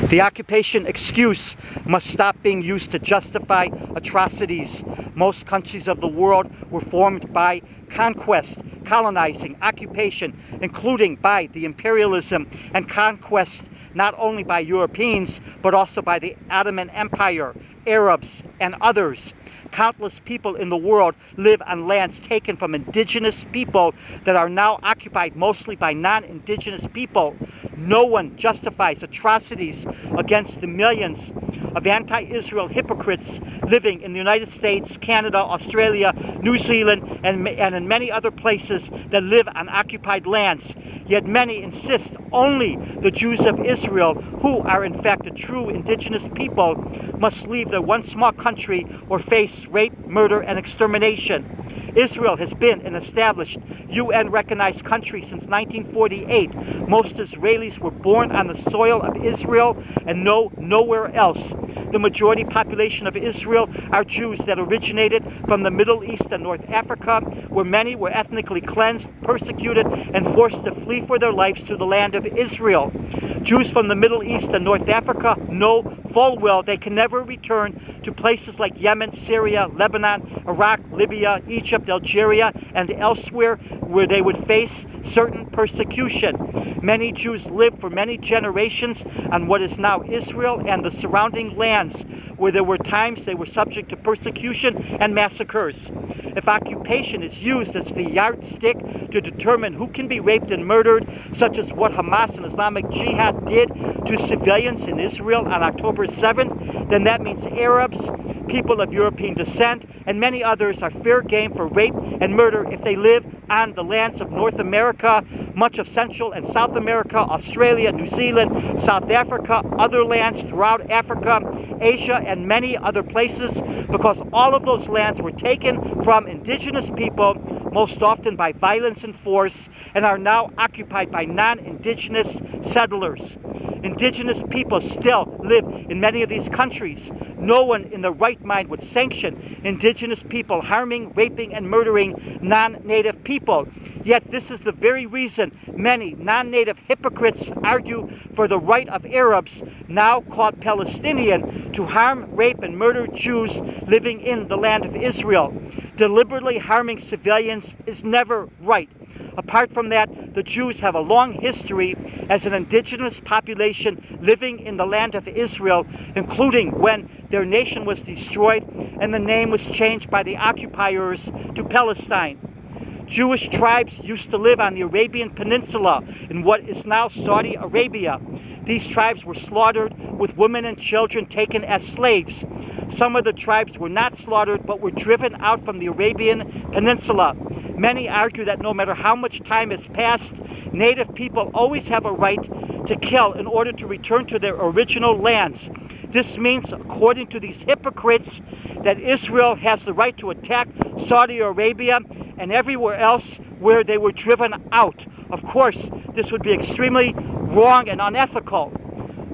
The occupation excuse must stop being used to justify atrocities. Most countries of the world were formed by conquest, colonizing, occupation, including by the imperialism and conquest not only by Europeans, but also by the Ottoman Empire, Arabs, and others. Countless people in the world live on lands taken from indigenous people that are now occupied mostly by non-indigenous people. No one justifies atrocities against the millions of anti-Israel hypocrites living in the United States, Canada, Australia, New Zealand, and in many other places that live on occupied lands. Yet many insist only the Jews of Israel, who are in fact a true indigenous people, must leave their one small country or face rape, murder, and extermination. Israel has been an established UN-recognized country since 1948. Most Israelis were born on the soil of Israel and nowhere else. The majority population of Israel are Jews that originated from the Middle East and North Africa, where many were ethnically cleansed, persecuted, and forced to flee for their lives to the land of Israel. Jews from the Middle East and North Africa know full well they can never return to places like Yemen, Syria, Lebanon, Iraq, Libya, Egypt, Algeria, and elsewhere where they would face certain persecution. Many Jews lived for many generations on what is now Israel and the surrounding lands, where there were times they were subject to persecution and massacres. If occupation is used as the yardstick to determine who can be raped and murdered, such as what Hamas and Islamic Jihad did to civilians in Israel on October 7th, then that means Arabs, people of European descent, and many others are fair game for rape and murder if they live on the lands of North America, much of Central and South America, Australia, New Zealand, South Africa, other lands throughout Africa, Asia, and many other places, because all of those lands were taken from indigenous people, most often by violence and force, and are now occupied by non-indigenous settlers. Indigenous people still live in many of these countries. No one in their right mind would sanction indigenous people harming, raping, and murdering non-native people. Yet this is the very reason many non-native hypocrites argue for the right of Arabs, now called Palestinian, to harm, rape, and murder Jews living in the land of Israel. Deliberately harming civilians is never right. Apart from that, the Jews have a long history as an indigenous population living in the land of Israel, including when their nation was destroyed and the name was changed by the occupiers to Palestine. Jewish tribes used to live on the Arabian Peninsula in what is now Saudi Arabia. These tribes were slaughtered, with women and children taken as slaves. Some of the tribes were not slaughtered, but were driven out from the Arabian Peninsula. Many argue that no matter how much time has passed, native people always have a right to kill in order to return to their original lands. This means, according to these hypocrites, that Israel has the right to attack Saudi Arabia and everywhere else where they were driven out. Of course, this would be extremely wrong and unethical.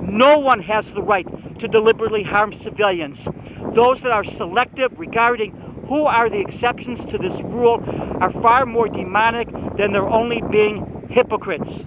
No one has the right to deliberately harm civilians. Those that are selective regarding who are the exceptions to this rule are far more demonic than their only being hypocrites.